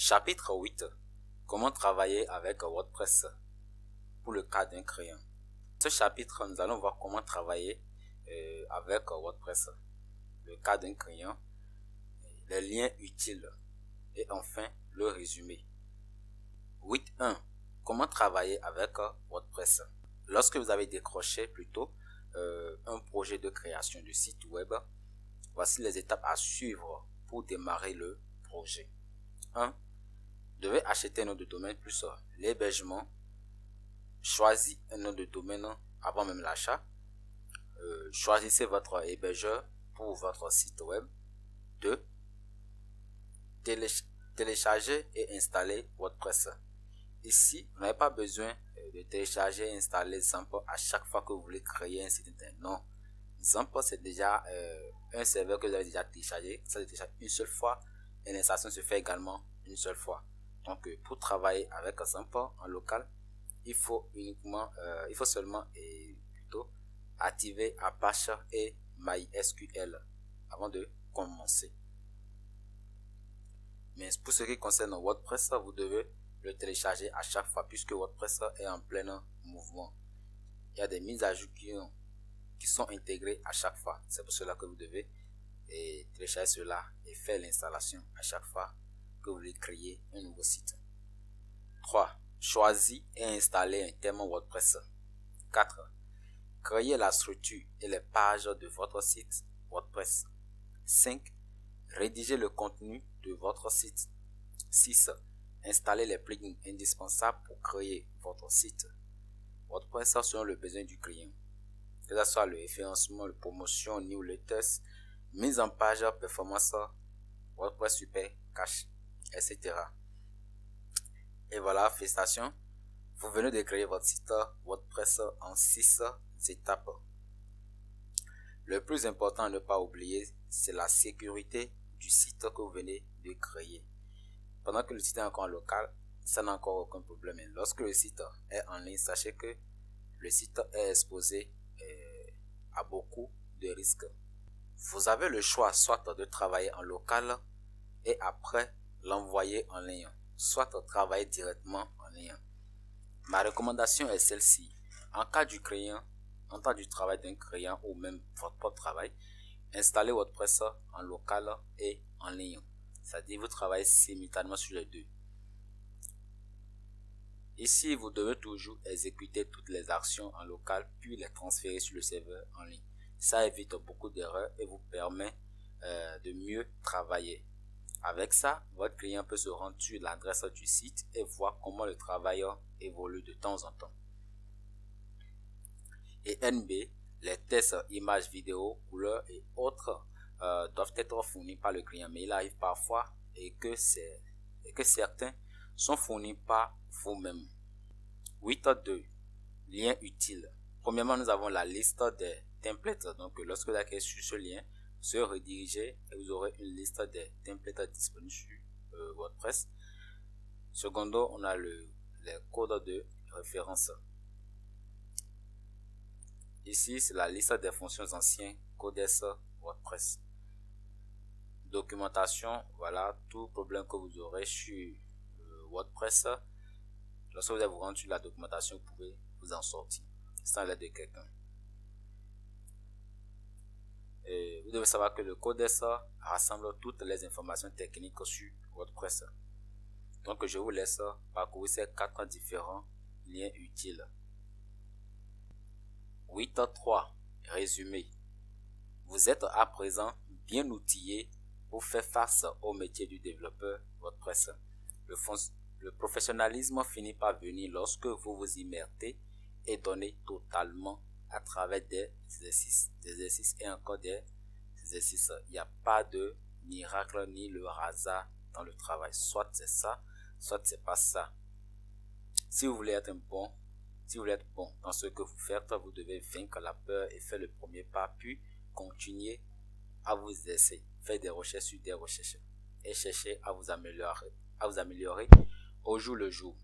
Chapitre 8. Comment travailler avec WordPress pour le cas d'un crayon. Ce chapitre, nous allons voir comment travailler avec WordPress, le cas d'un crayon, les liens utiles et enfin le résumé. 8.1. Comment travailler avec WordPress. Lorsque vous avez décroché plutôt un projet de création de site web, voici les étapes à suivre pour démarrer le projet. 1. Devez acheter un nom de domaine plus l'hébergement. Choisissez un nom de domaine avant même l'achat. Choisissez votre hébergeur pour votre site web. 2. Télécharger et installer WordPress. Ici, vous n'avez pas besoin de télécharger et installer Zamp à chaque fois que vous voulez créer un site internet. Non, Zamp c'est déjà un serveur que vous avez déjà téléchargé. Ça se télécharge une seule fois et l'installation se fait également une seule fois. Donc, pour travailler avec Zamp en local, il faut seulement plutôt activer Apache et MySQL avant de commencer. Mais pour ce qui concerne WordPress, vous devez le télécharger à chaque fois puisque WordPress est en plein mouvement. Il y a des mises à jour qui sont intégrées à chaque fois. C'est pour cela que vous devez télécharger cela et faire l'installation à chaque fois que vous voulez créer un nouveau site. 3. Choisir et installer un thème WordPress. 4. Créer la structure et les pages de votre site WordPress. 5. Rédiger le contenu de votre site. 6. Installer les plugins indispensables pour créer votre site WordPress selon le besoin du client. Que ce soit le référencement, la promotion, newsletters, mise en page, performance, WordPress Super Cache, etc. Et voilà, félicitations. Vous venez de créer votre site WordPress en 6 étapes. Le plus important à ne pas oublier, c'est la sécurité du site que vous venez de créer. Pendant que le site est encore en local, ça n'a encore aucun problème. Et lorsque le site est en ligne, sachez que le site est exposé à beaucoup de risques. Vous avez le choix soit de travailler en local et après l'envoyer en ligne, soit travailler directement en ligne. Ma recommandation est celle-ci. En cas du travail d'un client ou même votre propre travail, installez WordPress en local et en ligne. C'est-à-dire vous travaillez simultanément sur les deux. Ici, vous devez toujours exécuter toutes les actions en local puis les transférer sur le serveur en ligne. Ça évite beaucoup d'erreurs et vous permet de mieux travailler. Avec ça, votre client peut se rendre sur l'adresse du site et voir comment le travail évolue de temps en temps. Et NB, les tests images, vidéos, couleurs et autres doivent être fournis par le client. Mais il arrive parfois et que certains sont fournis par vous-même. 8.2. Lien utile. Premièrement, nous avons la liste des templates. Donc, lorsque vous cliquez sur ce lien, vous serez redirigé et vous aurez une liste des templates disponibles sur WordPress. Secondo, on a les codes de référence. Ici, c'est la liste des fonctions anciennes codes WordPress. Documentation, voilà, tout problème que vous aurez sur WordPress. Lorsque vous allez vous rendre sur la documentation, vous pouvez vous en sortir sans l'aide de quelqu'un. Vous devez savoir que le codex rassemble toutes les informations techniques sur WordPress. Donc, je vous laisse parcourir ces 4 différents liens utiles. 8.3. Résumé. Vous êtes à présent bien outillé pour faire face au métier du développeur WordPress. Le professionnalisme finit par venir lorsque vous vous y mettez et donnez totalement à travers des exercices et encore des exercices. Il n'y a pas de miracle ni le hasard dans le travail. Soit c'est ça, soit c'est pas ça. Si vous voulez être bon dans ce que vous faites, vous devez vaincre la peur et faire le premier pas, puis continuer à vous exercer, faire des recherches sur des recherches et chercher à vous améliorer au jour le jour.